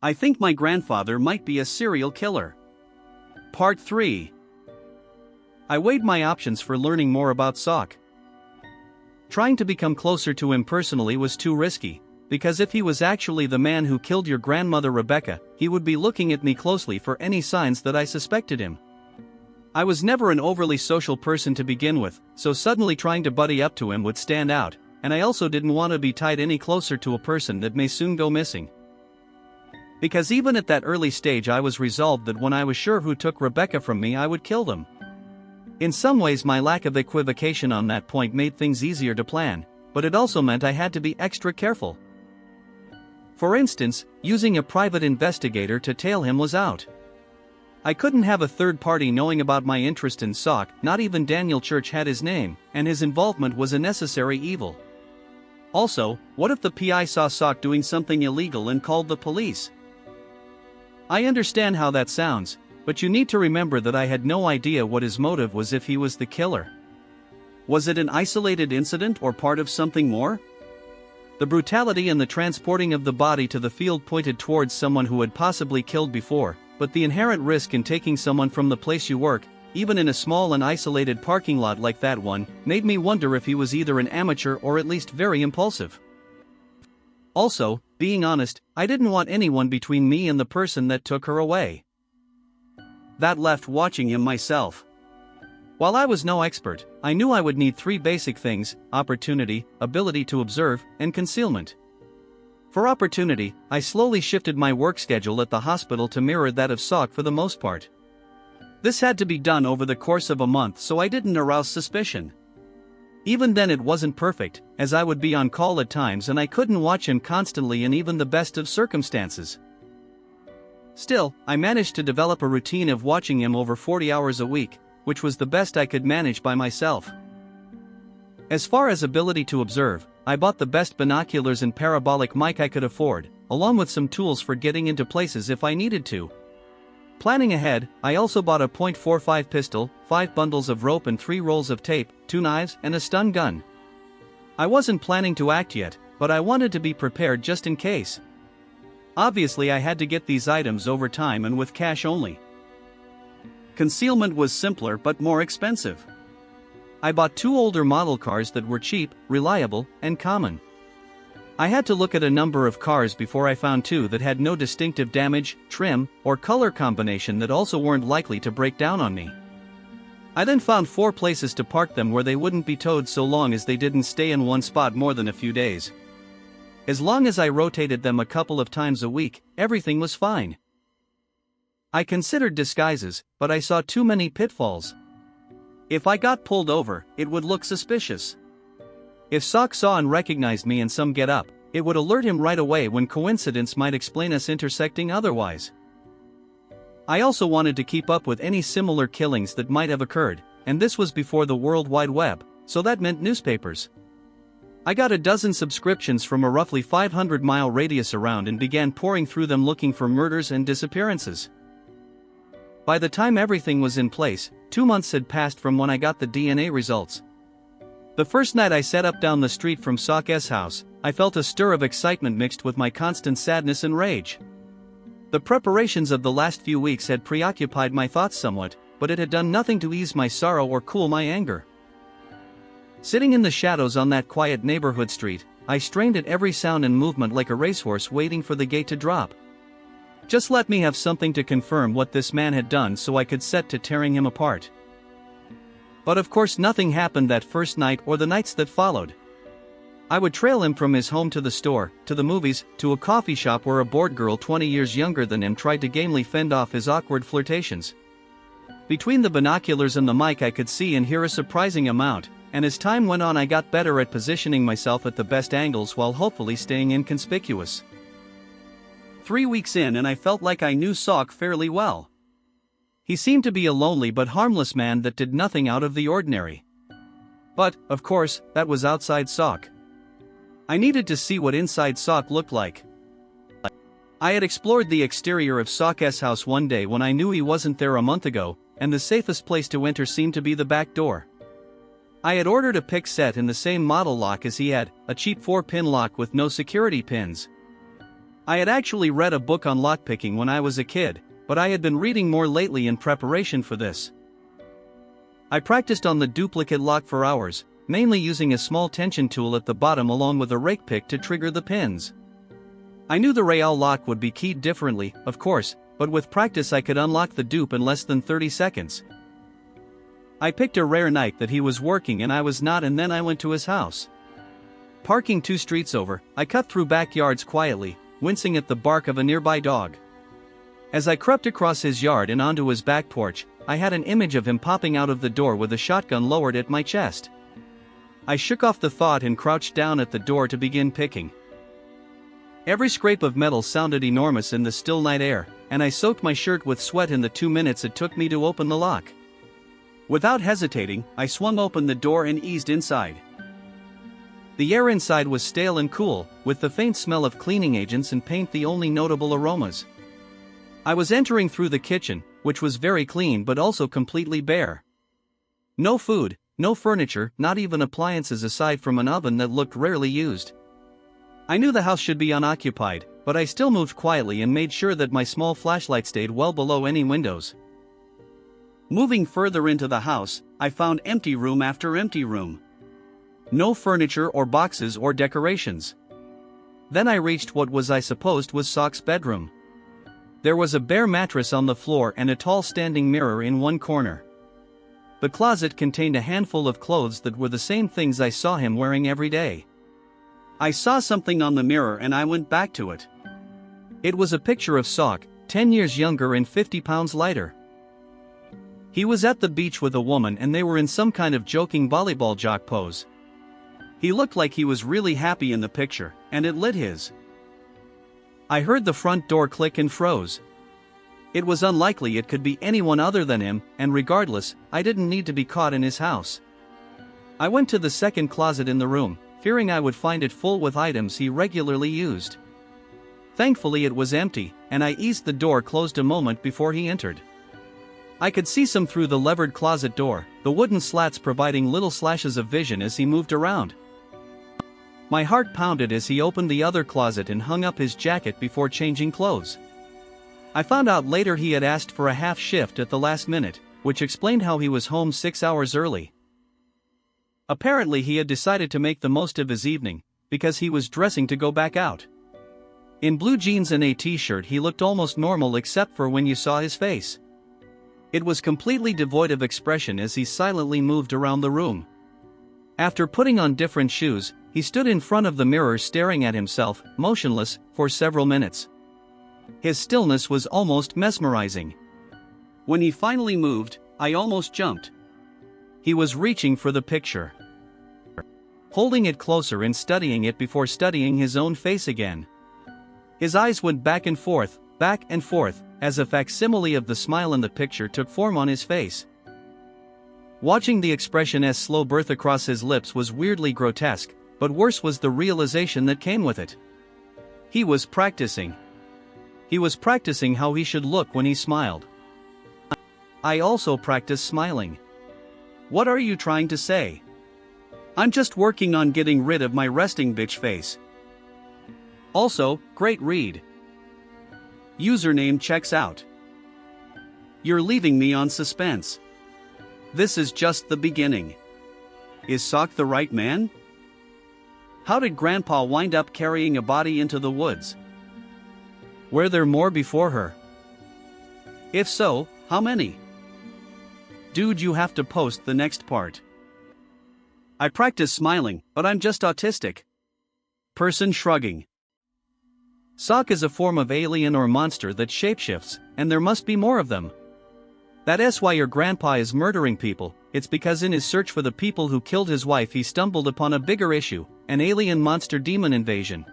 I think my grandfather might be a serial killer. Part 3. I weighed my options for learning more about Salk. Trying to become closer to him personally was too risky, because if he was actually the man who killed your grandmother Rebecca, he would be looking at me closely for any signs that I suspected him. I was never an overly social person to begin with, so suddenly trying to buddy up to him would stand out, and I also didn't want to be tied any closer to a person that may soon go missing. Because even at that early stage I was resolved that when I was sure who took Rebecca from me I would kill them. In some ways my lack of equivocation on that point made things easier to plan, but it also meant I had to be extra careful. For instance, using a private investigator to tail him was out. I couldn't have a third party knowing about my interest in Salk, not even Daniel Church had his name, and his involvement was a necessary evil. Also, what if the PI saw Salk doing something illegal and called the police? I understand how that sounds, but you need to remember that I had no idea what his motive was if he was the killer. Was it an isolated incident or part of something more? The brutality and the transporting of the body to the field pointed towards someone who had possibly killed before, but the inherent risk in taking someone from the place you work, even in a small and isolated parking lot like that one, made me wonder if he was either an amateur or at least very impulsive. Also, being honest, I didn't want anyone between me and the person that took her away. That left watching him myself. While I was no expert, I knew I would need 3 basic things: opportunity, ability to observe, and concealment. For opportunity, I slowly shifted my work schedule at the hospital to mirror that of Salk for the most part. This had to be done over the course of a month so I didn't arouse suspicion. Even then it wasn't perfect, as I would be on call at times and I couldn't watch him constantly in even the best of circumstances. Still, I managed to develop a routine of watching him over 40 hours a week, which was the best I could manage by myself. As far as ability to observe, I bought the best binoculars and parabolic mic I could afford, along with some tools for getting into places if I needed to. Planning ahead, I also bought a .45 pistol, 5 bundles of rope and 3 rolls of tape, 2 knives, and a stun gun. I wasn't planning to act yet, but I wanted to be prepared just in case. Obviously I had to get these items over time and with cash only. Concealment was simpler but more expensive. I bought 2 older model cars that were cheap, reliable, and common. I had to look at a number of cars before I found 2 that had no distinctive damage, trim, or color combination that also weren't likely to break down on me. I then found 4 places to park them where they wouldn't be towed so long as they didn't stay in one spot more than a few days. As long as I rotated them a couple of times a week, everything was fine. I considered disguises, but I saw too many pitfalls. If I got pulled over, it would look suspicious. If Salk saw and recognized me in some get-up, it would alert him right away when coincidence might explain us intersecting otherwise. I also wanted to keep up with any similar killings that might have occurred, and this was before the World Wide Web, so that meant newspapers. I got a dozen subscriptions from a roughly 500-mile radius around and began pouring through them looking for murders and disappearances. By the time everything was in place, 2 months had passed from when I got the DNA results. The first night I set up down the street from Salk's house, I felt a stir of excitement mixed with my constant sadness and rage. The preparations of the last few weeks had preoccupied my thoughts somewhat, but it had done nothing to ease my sorrow or cool my anger. Sitting in the shadows on that quiet neighborhood street, I strained at every sound and movement like a racehorse waiting for the gate to drop. Just let me have something to confirm what this man had done so I could set to tearing him apart. But of course nothing happened that first night or the nights that followed. I would trail him from his home to the store, to the movies, to a coffee shop where a bored girl 20 years younger than him tried to gamely fend off his awkward flirtations. Between the binoculars and the mic I could see and hear a surprising amount, and as time went on I got better at positioning myself at the best angles while hopefully staying inconspicuous. 3 weeks in and I felt like I knew Salk fairly well. He seemed to be a lonely but harmless man that did nothing out of the ordinary. But, of course, that was outside Salk. I needed to see what inside Salk looked like. I had explored the exterior of Salk's house one day when I knew he wasn't there a month ago, and the safest place to enter seemed to be the back door. I had ordered a pick set in the same model lock as he had, a cheap 4-pin lock with no security pins. I had actually read a book on lockpicking when I was a kid, but I had been reading more lately in preparation for this. I practiced on the duplicate lock for hours, mainly using a small tension tool at the bottom along with a rake pick to trigger the pins. I knew the Real lock would be keyed differently, of course, but with practice I could unlock the dupe in less than 30 seconds. I picked a rare night that he was working and I was not, and then I went to his house. Parking 2 streets over, I cut through backyards quietly, wincing at the bark of a nearby dog. As I crept across his yard and onto his back porch, I had an image of him popping out of the door with a shotgun lowered at my chest. I shook off the thought and crouched down at the door to begin picking. Every scrape of metal sounded enormous in the still night air, and I soaked my shirt with sweat in the 2 minutes it took me to open the lock. Without hesitating, I swung open the door and eased inside. The air inside was stale and cool, with the faint smell of cleaning agents and paint the only notable aromas. I was entering through the kitchen, which was very clean but also completely bare. No food, no furniture, not even appliances aside from an oven that looked rarely used. I knew the house should be unoccupied, but I still moved quietly and made sure that my small flashlight stayed well below any windows. Moving further into the house, I found empty room after empty room. No furniture or boxes or decorations. Then I reached what I supposed was Salk's bedroom. There was a bare mattress on the floor and a tall standing mirror in one corner. The closet contained a handful of clothes that were the same things I saw him wearing every day. I saw something on the mirror and I went back to it. It was a picture of Salk, 10 years younger and 50 pounds lighter. He was at the beach with a woman and they were in some kind of joking volleyball jock pose. He looked like he was really happy in the picture, and it lit his. I heard the front door click and froze. It was unlikely it could be anyone other than him, and regardless, I didn't need to be caught in his house. I went to the second closet in the room, fearing I would find it full with items he regularly used. Thankfully it was empty, and I eased the door closed a moment before he entered. I could see some through the levered closet door, the wooden slats providing little slashes of vision as he moved around. My heart pounded as he opened the other closet and hung up his jacket before changing clothes. I found out later he had asked for a half shift at the last minute, which explained how he was home 6 hours early. Apparently he had decided to make the most of his evening, because he was dressing to go back out. In blue jeans and a t-shirt he looked almost normal except for when you saw his face. It was completely devoid of expression as he silently moved around the room. After putting on different shoes, he stood in front of the mirror staring at himself, motionless, for several minutes. His stillness was almost mesmerizing. When he finally moved, I almost jumped. He was reaching for the picture, holding it closer and studying it before studying his own face again. His eyes went back and forth, as a facsimile of the smile in the picture took form on his face. Watching the expression's slow birth across his lips was weirdly grotesque, but worse was the realization that came with it. He was practicing. He was practicing how he should look when he smiled. I also practice smiling. What are you trying to say? I'm just working on getting rid of my resting bitch face. Also, great read. Username checks out. You're leaving me on suspense. This is just the beginning. Is Salk the right man? How did Grandpa wind up carrying a body into the woods? Were there more before her? If so, how many? Dude, you have to post the next part. I practice smiling, but I'm just autistic. Person shrugging. Salk is a form of alien or monster that shapeshifts, and there must be more of them. That's why your grandpa is murdering people. It's because in his search for the people who killed his wife he stumbled upon a bigger issue, an alien monster demon invasion.